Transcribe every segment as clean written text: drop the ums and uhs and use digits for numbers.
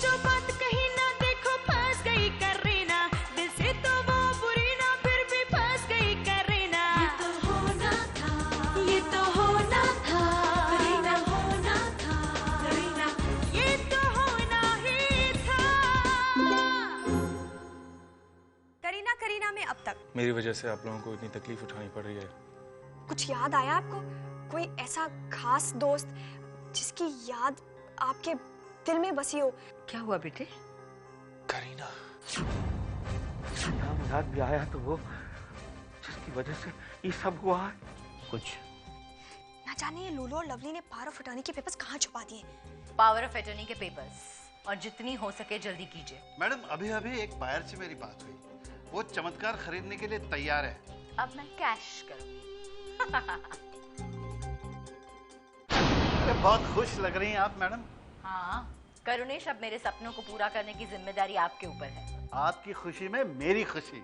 जो बात कही ना देखो फंस गई करीना, दिल से तो वो बुरी ना फिर भी फंस गई करीना। ये तो होना था, ये तो होना था, करीना होना था, करीना ये तो होना ही था। करीना करीना में अब तक मेरी वजह से आप लोगों को इतनी तकलीफ उठानी पड़ रही है। कुछ याद आया आपको? कोई ऐसा खास दोस्त जिसकी याद आपके दिल में बसी हो? क्या हुआ बेटे? करीना नाम याद भी आया तो वो जिसकी वजह से ये सब हुआ है। कुछ ना जाने ये लूलू और लवली ने पावर ऑफ अटॉर्नी के पेपर्स कहाँ छुपा दिए। पावर ऑफ अटॉर्नी के पेपर्स, और जितनी हो सके जल्दी कीजिए। मैडम अभी अभी एक बायर से मेरी बात हुई, वो चमत्कार खरीदने के लिए तैयार है। अब मैं कैश करूंगी। अरे बहुत खुश लग रही हैं आप मैडम। हाँ करुणेश, अब मेरे सपनों को पूरा करने की जिम्मेदारी आपके ऊपर है। आपकी खुशी में मेरी खुशी।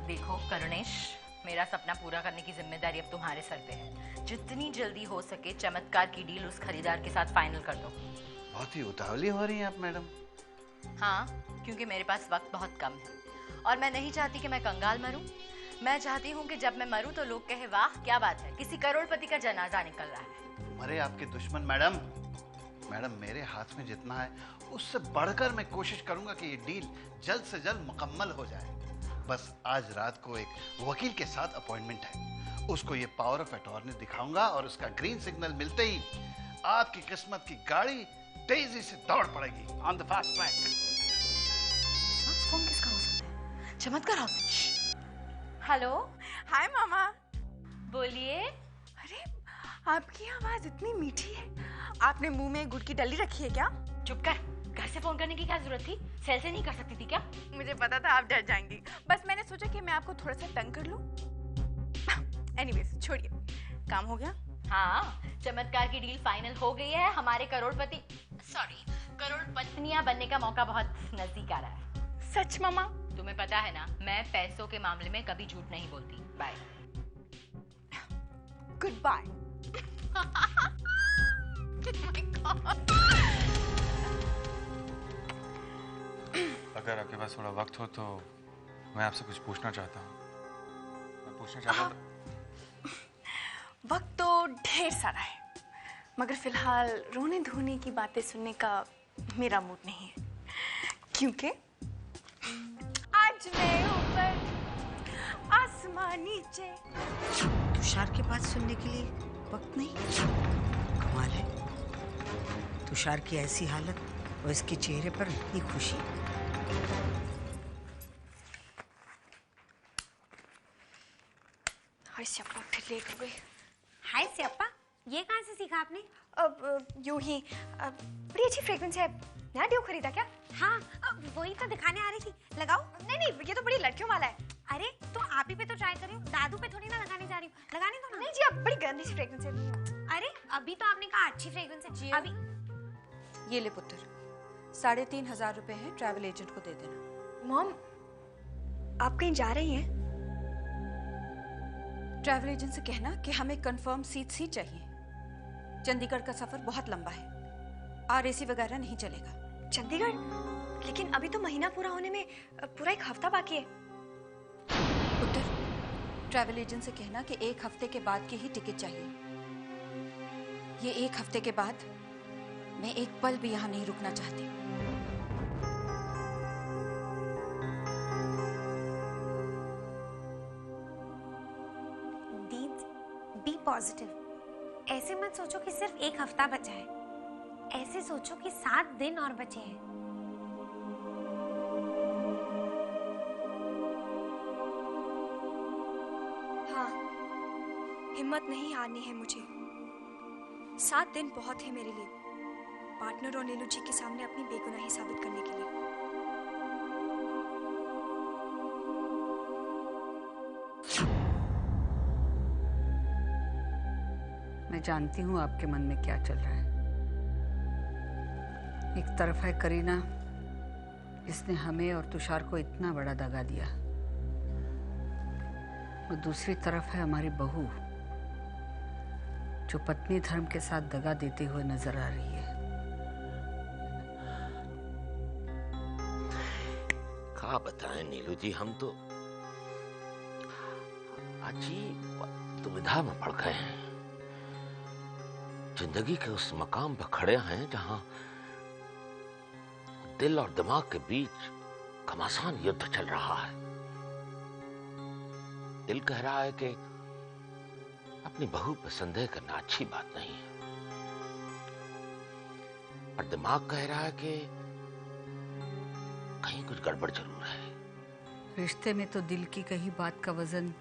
देखो करुणेश, मेरा सपना पूरा करने की जिम्मेदारी अब तुम्हारे सर पे है। जितनी जल्दी हो सके चमत्कार की डील उस खरीदार के साथ फाइनल कर दो। बहुत ही उतावली हो रही हैं आप मैडम। हाँ, क्योंकि मेरे पास वक्त बहुत कम है और मैं नहीं चाहती कि मैं कंगाल मरूं। मैं चाहती हूँ कि जब मैं मरूं तो लोग कहे वाह क्या बात है, किसी करोड़पति का जनाजा निकल रहा है। मरे आपके दुश्मन मैडम। मैडम मेरे हाथ में जितना है उससे बढ़कर मैं कोशिश करूंगा कि ये डील जल्द से जल्द मुकम्मल हो जाए। बस आज रात को एक वकील के साथ अपॉइंटमेंट है, उसको ये पावर ऑफ अटॉर्नी दिखाऊंगा और उसका ग्रीन सिग्नल मिलते ही आपकी किस्मत की गाड़ी तेजी से दौड़ पड़ेगी on the fast track. Phone किसका हो सकता है? चमत्कार हाउस। हेलो, हाय मामा। बोलिए। अरे आपकी आवाज इतनी मीठी है, आपने मुंह में गुड़ की डली रखी है क्या? चुप कर, घर से फोन करने की क्या जरूरत थी? सेल से नहीं कर सकती थी क्या? मुझे पता था आप डर जाएंगी, बस मैंने सोचा कि मैं आपको थोड़ा सा तंग कर लूं। एनीवेज छोड़िए, काम हो गया? हाँ, चमत्कार की डील फाइनल हो गई है। हमारे करोड़पत्नियां बनने का मौका बहुत नजदीक आ रहा है। सच मामा? तुम्हें पता है ना, मैं पैसों के मामले में कभी झूठ नहीं बोलती। बाय। Goodbye. अगर आपके पास थोड़ा वक्त हो तो मैं आपसे कुछ पूछना चाहता हूँ। मैं पूछना चाहता था। वक्त तो ढेर सारा है, मगर फिलहाल रोने धोने की बातें सुनने का मेरा मूड नहीं है, क्योंकि आज मैं ऊपर आसमान नीचे। तुषार की बात सुनने के लिए वक्त नहीं? कमाल है, तुषार की ऐसी हालत और इसके चेहरे पर इतनी खुशी। हाय स्याप्पा, फिर लेट हो गई। हाय स्याप्पा, ये कहाँ से सीखा आपने? अब यूं ही बड़ी अच्छी फ्रेग्रेंस है, नया ड्यू खरीदा क्या? हाँ, वही तो दिखाने आ रही थी। लगाओ? नहीं नहीं, ये तो बड़ी लड़कियों वाला है। अरे तो आप ही पे तो ट्राई कर रही हूँ, दादू पे थोड़ी ना लगाने जा रही हूँ। लगाने दो ना। नहीं जी, अब बड़ी गंदी सी फ्रेग्रेंस है। अरे अभी तो आपने कहा अच्छी फ्रेग्रेंस है। अभी ये ले पुत्र, 3,500 रुपए हैं, ट्रैवल एजेंट को दे देना। मॉम, आप कहीं जा रही हैं? ट्रैवल एजेंट से कहना कि हमें कंफर्म सीट ही चाहिए। चंडीगढ़ का सफर बहुत लंबा है, RAC वगैरह नहीं चलेगा। चंडीगढ़? लेकिन अभी तो महीना पूरा होने में पूरा 1 हफ्ता बाकी है। पुत्र, ट्रैवल एजेंट से कहना कि 1 हफ्ते के बाद की ही टिकट चाहिए। ये 1 हफ्ते के बाद मैं एक पल भी यहाँ नहीं रुकना चाहती। दीद, बी पॉजिटिव। ऐसे मत सोचो कि सिर्फ 1 हफ्ता बचा है, ऐसे सोचो कि 7 दिन और बचे हैं। हाँ, हिम्मत नहीं हारनी है मुझे। 7 दिन बहुत है मेरे लिए, पार्टनर और नीलू जी के सामने अपनी बेगुनाही साबित करने के लिए। मैं जानती हूँ आपके मन में क्या चल रहा है। एक तरफ है करीना, इसने हमें और तुषार को इतना बड़ा दगा दिया, और दूसरी तरफ है हमारी बहू, जो पत्नी धर्म के साथ दगा देते हुए नजर आ रही है। क्या बताएं नीलू जी, हम तो अजीब दुविधा में पड़ गए हैं। जिंदगी के उस मकाम पर खड़े हैं जहां दिल और दिमाग के बीच घमासान युद्ध चल रहा है। दिल कह रहा है कि अपनी बहू पर संदेह करना अच्छी बात नहीं है, और दिमाग कह रहा है कि कहीं कुछ गड़बड़ जरूर है। रिश्ते में तो दिल की कही बात का वजन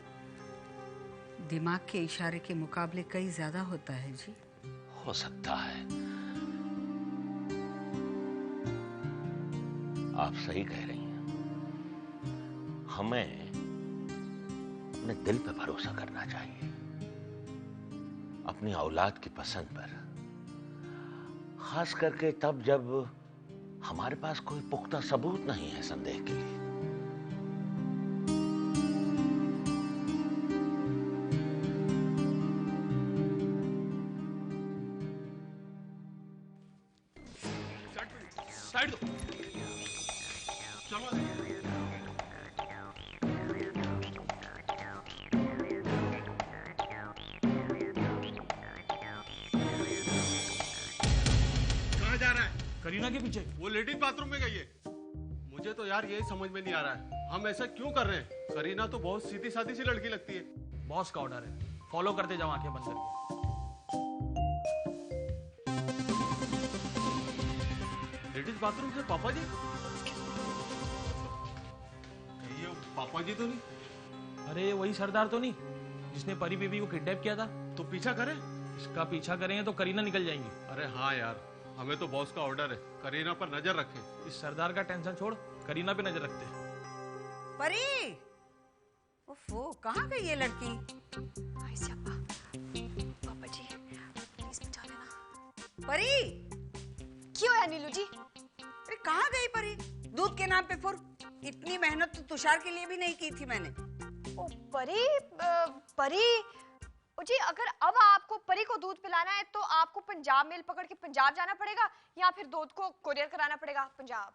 दिमाग के इशारे के मुकाबले कई ज्यादा होता है जी। हो सकता है, आप सही कह रही हैं। हमें अपने दिल पे भरोसा करना चाहिए, अपनी औलाद की पसंद पर, खास करके तब जब हमारे पास कोई पुख्ता सबूत नहीं है संदेह के लिए। साइड दो, चलो। कहाँ जा रहा है? करीना के पीछे। वो लेडीज बाथरूम में गई है। मुझे तो यार यही समझ में नहीं आ रहा है, हम ऐसा क्यों कर रहे हैं? करीना तो बहुत सीधी सादी सी लड़की लगती है। बॉस का ऑर्डर है, फॉलो करते जाओ आंखें बंद करके। लेडीज बाथरूम से पापा जी? ये पापा जी तो नहीं? अरे वही सरदार तो नहीं जिसने परी बेबी को किडनैप किया था? तो पीछा करें? इसका पीछा करेंगे तो करीना निकल जाएंगी। अरे हाँ यार, हमें तो बॉस का ऑर्डर है, करीना पर नजर रखें। इस सरदार का टेंशन छोड़, करीना पे नजर रखते हैं। परी, ओफो, कहाँ गई ये लड़की? पापा जी प्लीज बचा लेना। परी, क्यों है नीलू जी? अरे कहाँ गई परी? दूध के नाम पे फुर। इतनी मेहनत तो तुषार के लिए भी नहीं की थी मैंने। ओ परी, परी ओ जी, अगर अब आपको परी को दूध पिलाना है तो आपको पंजाब मेल पकड़ के पंजाब जाना पड़ेगा, या फिर दूध को कोरियर कराना पड़ेगा पंजाब।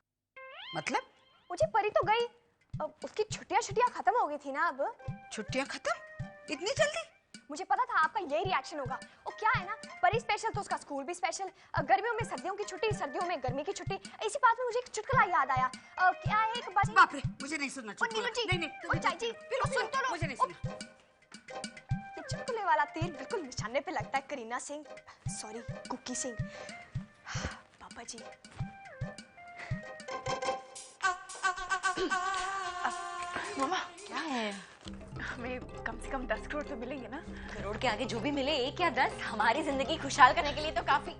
मतलब? ओ जी, परी तो गई, अब उसकी छुट्टियां खत्म हो गई थी ना। अब छुट्टियां खत्म? इतनी जल्दी? मुझे पता था आपका यही रिएक्शन होगा। वो क्या है ना, परी स्पेशल तो उसका स्कूल भी स्पेशल। गर्मियों में सर्दियों की छुट्टी, सर्दियों में गर्मी की छुट्टी। इसी बात में मुझे एक चुटकुला याद आया। क्या है एक बात। बाप रे, मुझे नहीं सुनना चुटकुला। नीलू जी, नहीं, चाची, सुन तो लो। मुझे नहीं सुनना। ये चुटकुले वाला तीर बिल्कुल निशाने पे लगता है करीना सिंह, सॉरी कुकी सिंह। पापा जी, मामा क्या है? हमें कम से कम 10 करोड़ तो मिलेंगे ना? करोड़ के आगे जो भी मिले, 1 या 10, हमारी जिंदगी खुशहाल करने के लिए तो काफी।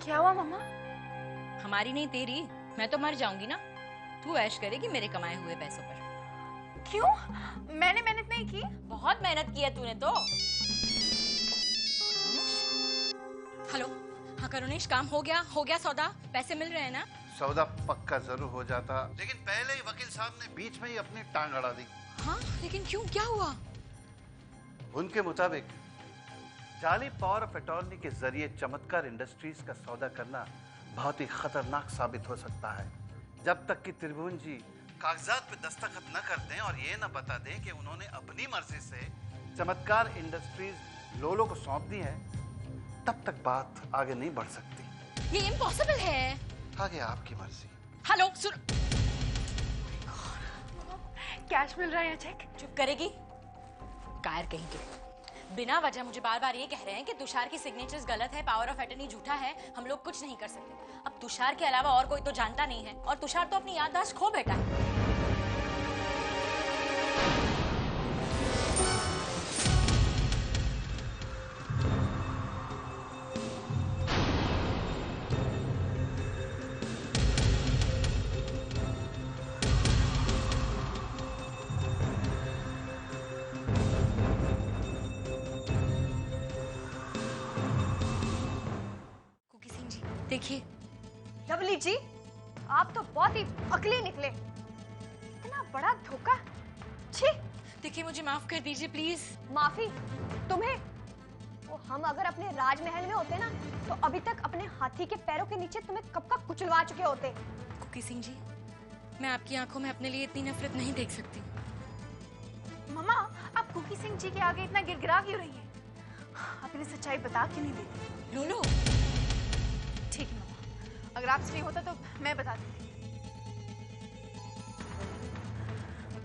क्या हुआ मामा? हमारी नहीं तेरी, मैं तो मर जाऊंगी ना। तू ऐश करेगी मेरे कमाए हुए पैसों पर। क्यों? मैंने मेहनत नहीं की। बहुत मेहनत की है तूने तो। हेलो, हाँ करुणेश, काम हो गया सौदा, पैसे मिल रहे हैं ना? सौदा पक्का जरूर हो जाता, लेकिन पहले ही वकील साहब ने बीच में ही अपनी टांग अड़ा दी। हाँ, लेकिन क्यों, क्या हुआ? उनके मुताबिक जाली पावर ऑफ अटॉर्नी के जरिए चमत्कार इंडस्ट्रीज का सौदा करना बहुत ही खतरनाक साबित हो सकता है, जब तक कि त्रिभुवन जी कागजात पे दस्तखत न कर दें और ये न बता दें कि उन्होंने अपनी मर्जी से चमत्कार इंडस्ट्रीज लोलो को सौंप दी है, तब तक बात आगे नहीं बढ़ सकती। ये इम्पॉसिबल है। आगे आपकी मर्जी। हेलो सुन, कैश मिल रहा है या चेक? चुप करेगी? कायर कहीं के। बिना वजह मुझे बार बार ये कह रहे हैं कि तुषार की सिग्नेचर्स गलत है, पावर ऑफ अटर्नी झूठा है, हम लोग कुछ नहीं कर सकते। अब तुषार के अलावा और कोई तो जानता नहीं है, और तुषार तो अपनी याददाश्त खो बैठा है। देखिए लवली जी, आप तो बहुत ही अकली निकले। इतना बड़ा धोखा, छी। देखिए मुझे माफ कर दीजिए प्लीज। माफी तुम्हें? वो हम अगर अपने राजमहल में होते ना, तो अभी तक अपने हाथी के पैरों के नीचे तुम्हें कब का कुचलवा चुके होते। कुकी सिंह जी, मैं आपकी आंखों में अपने लिए इतनी नफरत नहीं देख सकती। मम्मा, आप कुकी सिंह जी के आगे इतना गिड़गिड़ा क्यों रही हैं? आप इन्हें सच्चाई बता क्यों नहीं देती? लूलू। ठीक है मम्मा, अगर आपसे नहीं होता तो मैं बता देती।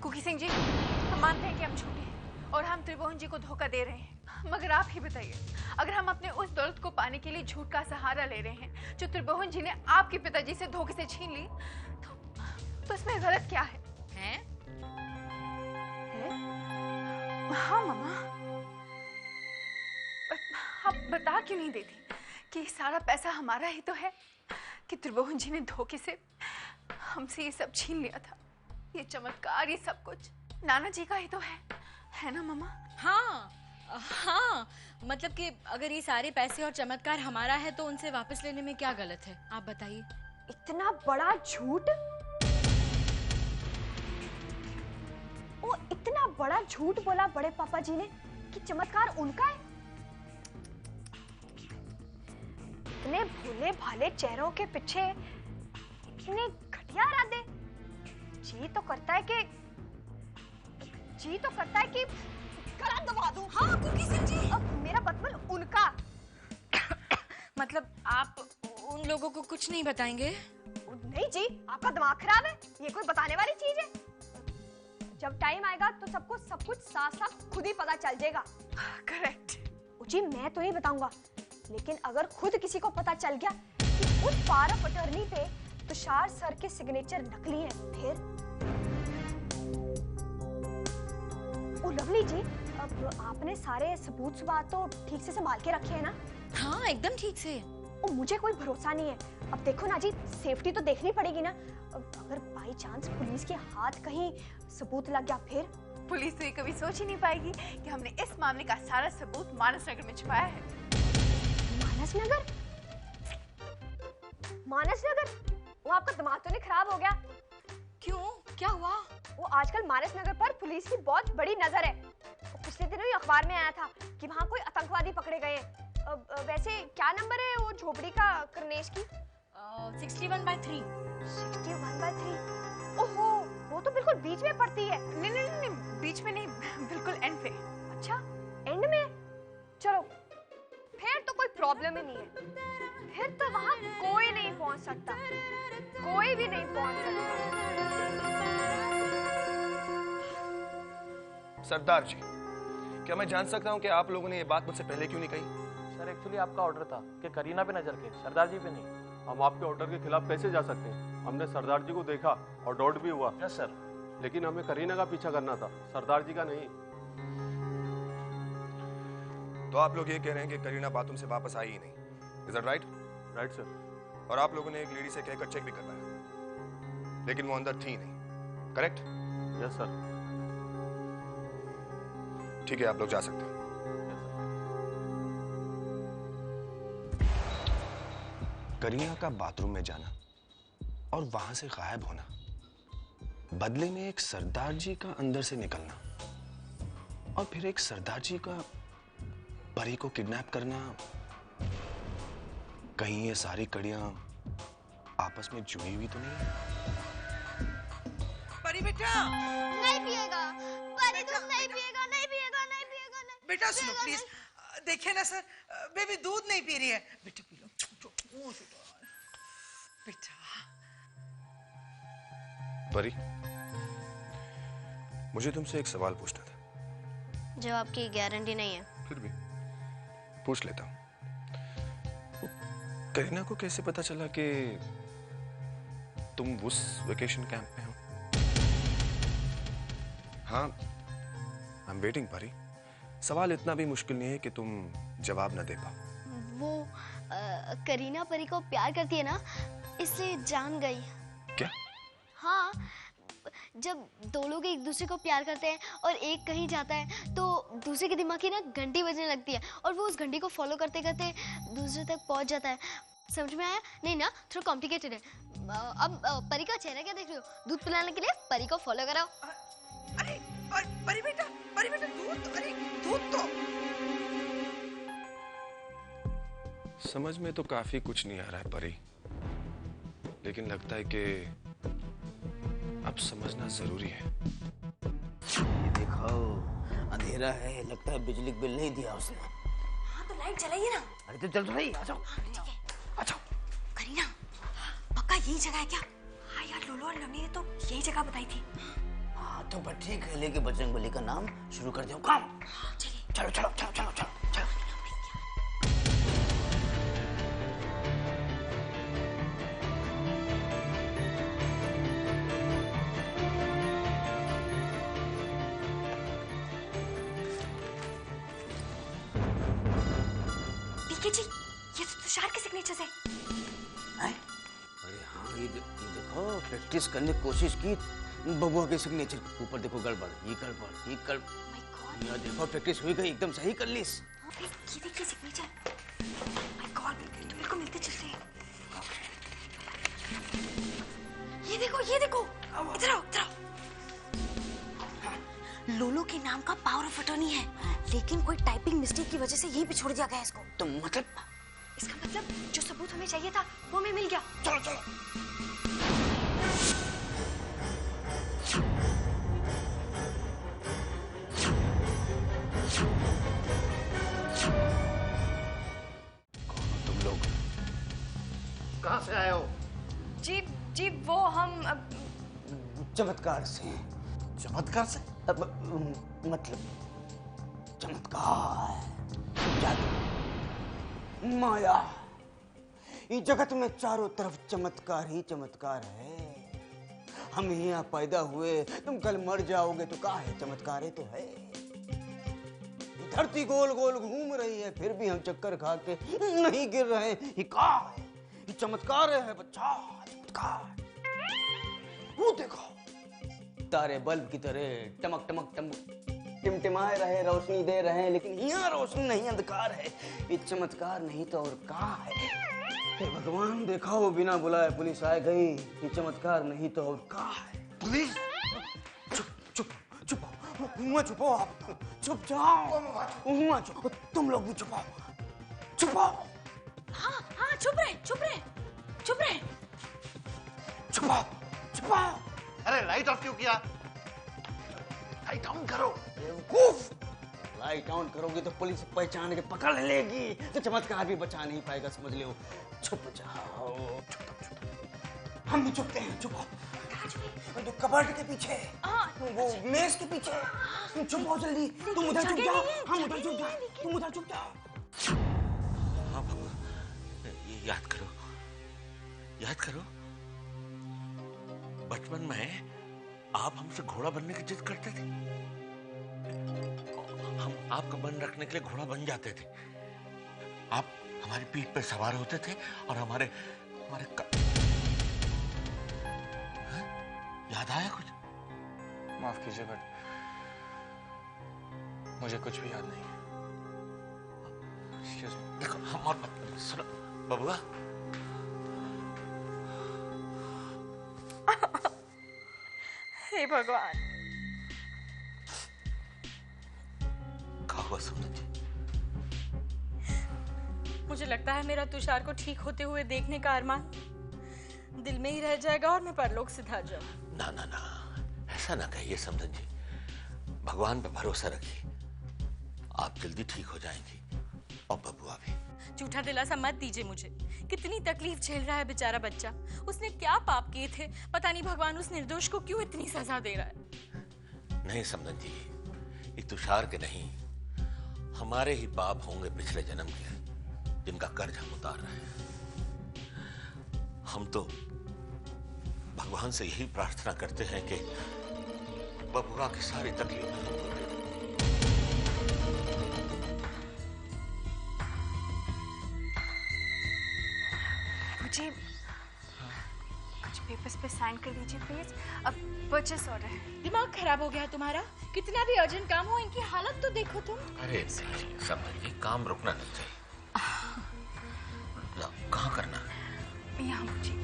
कुकी सिंह जी, हम मानते हैं कि हम झूठे हैं और हम त्रिभुवन जी को धोखा दे रहे हैं, मगर आप ही बताइए, अगर हम अपने उस दौलत को पाने के लिए झूठ का सहारा ले रहे हैं जो त्रिभुवन जी ने आपके पिताजी से धोखे से छीन ली, तो इसमें गलत क्या है? हैं? हाँ मम्मा, आप बता क्यों नहीं देती कि सारा पैसा हमारा ही तो है, कि त्रिभुवन जी ने धोखे से हमसे ये सब छीन लिया था, ये चमत्कार, ये सब कुछ नाना जी का ही तो है ना मम्मा? हाँ हाँ, मतलब कि अगर ये सारे पैसे और चमत्कार हमारा है तो उनसे वापस लेने में क्या गलत है, आप बताइए। इतना बड़ा झूठ, वो इतना बड़ा झूठ बोला बड़े पापा जी ने कि चमत्कार उनका है। इतने भोले भाले चेहरों के पीछे इतने घटिया इरादे। जी तो करता है कि गला दबा दूं। हाँ कुकी सिंह जी, अब मेरा मतलब उनका। मतलब आप उन लोगों को कुछ नहीं बताएंगे? नहीं जी, आपका दिमाग खराब है, ये कोई बताने वाली चीज है? जब टाइम आएगा तो सबको सब कुछ साफ साफ खुद ही पता चल जाएगा। करेक्ट। जी मैं तो नहीं बताऊंगा, लेकिन अगर खुद किसी को पता चल गया कि उस पावर ऑफ अटर्नी पे तुषार सर के सिग्नेचर नकली हैं, फिर ओ लवली जी, अब आपने सारे सबूत तो ठीक से संभाल के रखे हैं ना? हाँ एकदम ठीक से। ओ मुझे कोई भरोसा नहीं है। अब देखो ना जी, सेफ्टी तो देखनी पड़ेगी ना। अगर बाई चांस पुलिस के हाथ कहीं सबूत लग गया फिर? पुलिस तो ये कभी सोच ही नहीं पाएगी कि हमने इस मामले का सारा सबूत मानस नगर में छुपाया है। मानस नगर? मानस नगर? वो आपका दिमाग तो नहीं खराब हो गया? क्यों, क्या हुआ? वो आजकल मानस नगर पर पुलिस की बहुत बड़ी नजर है। पिछले दिनों ही अखबार में आया था कि वहाँ कोई आतंकवादी पकड़े गए हैं। वैसे क्या नंबर है वो झोपड़ी का करनेश की? 61/3। 61/3? ओहो, वो तो बिल्कुल बीच में पड़ती है। नहीं, बीच में नहीं, बिल्कुल एंड पे। अच्छा, एंड में? चलो, फिर तो कोई प्रॉब्लम ही नहीं है। फिर तो वहाँ कोई नहीं पहुँच सकता, कोई भी नहीं पहुँच सकता। सरदार जी, क्या मैं जान सकता हूँ कि आप लोगों ने ये बात मुझसे पहले क्यों नहीं कही? सर एक्चुअली आपका ऑर्डर था कि करीना पे नजर के, सरदार जी पे नहीं। हम आपके ऑर्डर के खिलाफ कैसे जा सकते हैं? हमने सरदार जी को देखा और डाउट भी हुआ। Yes sir. लेकिन हमें करीना का पीछा करना था, सरदार जी का नहीं। तो आप लोग ये कह रहे हैं कि करीना बाथरूम से वापस आई ही नहीं, is that right? Right sir. और आप लोगों ने एक लेडी से कहकर चेक भी करवाया, लेकिन वो अंदर थी नहीं, करेक्ट? Yes sir. ठीक है, आप लोग जा सकते हैं। करीना का बाथरूम में जाना और वहां से गायब होना, बदले में एक सरदार जी का अंदर से निकलना, और फिर एक सरदार जी का परी को किडनैप करना, कहीं ये सारी कड़ियां आपस में जुड़ी हुई तो नहीं? परी बेटा नहीं पिएगा, परी दूध नहीं पिएगा, नहीं पिएगा, नहीं पिएगा, नहीं बेटा सुनो प्लीज, देखिए ना सर, बेबी दूध नहीं पी रही है, बेटा पी लो बेटा। परी, मुझे तुमसे एक सवाल पूछना था। जवाब की गारंटी नहीं है। फिर भी पूछ लेता हूँ। करीना को कैसे पता चला कि तुम उस वेकेशन कैंप में हो? हाँ, आई एम वेटिंग परी। सवाल इतना भी मुश्किल नहीं है कि तुम जवाब ना दे पाओ। वो करीना परी को प्यार करती है ना, इसलिए जान गई। क्या? हाँ, जब दो लोग एक दूसरे को प्यार करते हैं और एक कहीं जाता है तो दूसरे के दिमाग की ना घंटी बजने लगती है और वो उस घंटी को फॉलो करते करते दूसरे तक पहुंच जाता है। समझ में आया? नहीं ना, थोड़ा कॉम्प्लिकेटेड है। अब परी का चेहरा क्या देख रहे हो? दूध पिलाने के लिए परी को फॉलो कराओ। अरे परी बेटा दूध, अरे दूध तो। समझ में तो काफी कुछ नहीं आ रहा है परी, लेकिन लगता है कि अब समझना जरूरी है। ये देखो, अंधेरा है, लगता है बिजली का बिल नहीं दिया उसने। हाँ तो लाइट जलाइए ना। अरे तो चल रही, आ जाओ। आ जाओ। करीना, पक्का यही जगह है क्या? हाँ यार, लोलो और लवनी ने तो यही जगह बताई थी। हाँ तो बस ठीक है, लेके बजरंगबली का नाम शुरू कर दो काम। हाँ चलिए। चलो चलो चलो चलो चलो चलो। पीके जी, ये तो तुषार के सिग्नेचर्स है। अरे हाँ, ये देखो, प्रैक्टिस करने की कोशिश की बबुआ के सिग्नेचर के ऊपर। देखो गड़बड़, ये गड़बड़, ये गड़बड़। यहाँ देखो प्रैक्टिस हुई गई, एकदम सही कर ली। ये देखिए सिग्नेचर। माय गॉड, बिल्कुल मिलते चलते हैं। ये देखो, इधर आओ, इधर आओ। लोलो के नाम का पावर ऑफ अटॉर्नी है, लेकिन कोई टाइपिंग मिस्टेक की वजह से यहीं पे छोड़ दिया गया इसको। तो मतलब? इसका मतलब जो सबूत हमें चाहिए था वो हमें मिल गया। चलो चलो। तुम लोग कहाँ से आए हो? जी वो हम चमत्कार से। चमत्कार से? मतलब चमत्कार, जादू, माया। इस जगत में चारों तरफ चमत्कार ही चमत्कार है। हम यहाँ पैदा हुए, तुम कल मर जाओगे तो क्या है? चमत्कार ही तो है। धरती गोल गोल घूम रही है, फिर भी हम चक्कर खा के नहीं गिर रहे। ये क्या है? ये चमत्कार है बच्चा, चमत्कार। वो देखो, तारे बल्ब की तरह टमक टमक टमक टिमटिमाए रहे, रोशनी दे रहे हैं, लेकिन यहाँ रोशनी नहीं, अंधकार है। ये चमत्कार नहीं तो और क्या है? हे भगवान, देखा हो, बिना बुलाए पुलिस आ गई। ये चमत्कार नहीं तो और क्या है? पुलिस? चुप चुप चुप, मुँह छुपो आप, चुप जाओ, मुँह छुपो, तुम लोग भी छुपो, छुपो। हाँ, चुप रहे। छुपो छुपो। अरे लाइट ऑफ क्यों किया? लाइट ऑन करो। बेवकूफ, लाइट ऑन करोगे तो पुलिस पहचान के पकड़ लेगी, तो चमत्कार भी बचा नहीं पाएगा, समझ लो। छुप जाओ। हम भी छुपते हैं, छुपो। तो कबर्ड के पीछे, वो मेज के पीछे, तुम छुप जाओ जल्दी। तुम उधर छुप जाओ, हम उधर छुप जाओ, तुम उधर छुप जाओ। हाँ बाबा, ये याद करो, बचपन में आप हमसे घोड़ा बनने की जिद करते थे। हम आपका मन रखने के लिए घोड़ा बन जाते थे। आप हमारी पीठ पर सवार होते थे और हमारे याद आया कुछ? माफ कीजिए, बट मुझे कुछ भी याद नहीं है। Excuse me. देखो, हम और सुनो बबुआ, हे भगवान, क्या हुआ सुमन जी? मुझे लगता है मेरा तुषार को ठीक होते हुए देखने का अरमान दिल में ही रह जाएगा और मैं परलोक सिधार जाऊं। ना ना ना, ऐसा ना कहिए समधन जी, भगवान पर भरोसा रखिए, आप जल्दी ठीक हो जाएंगी, और बबुआ भी। झूठा दिलासा मत दीजिए मुझे। कितनी तकलीफ झेल रहा है बेचारा बच्चा। उसने क्या पाप किए थे, पता नहीं भगवान उस निर्दोष को क्यों इतनी सजा दे रहा है। नहीं समधन जी, ये तुषार के नहीं, हमारे ही पाप होंगे पिछले जन्म के, जिनका कर्ज हम उतार रहे हैं। हम तो भगवान से यही प्रार्थना करते हैं कि बबुआ की सारी तकलीफ हमको दे दे। मुझे कुछ पेपर्स पे साइन कर दीजिए प्लीज। अब परचेस ऑर्डर है। दिमाग खराब हो गया है तुम्हारा? कितना भी अर्जेंट काम हो, इनकी हालत तो देखो तुम। अरे नहीं समझ, ये काम रुकना नहीं चाहिए। कहाँ करना? यहाँ मुझे।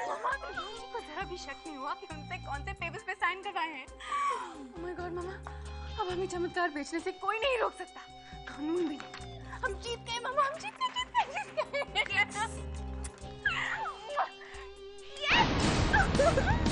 मामा नीलू को जरा भी शक नहीं हुआ कि उनसे कौन से पेपर्स पे साइन करवाए हैं। ओह माय गॉड मामा, अब हमें चमत्कार बेचने से कोई नहीं रोक सकता, कानून भी नहीं। हम जीत गए मामा, हम जीत गए, जीत गए, जीत गए।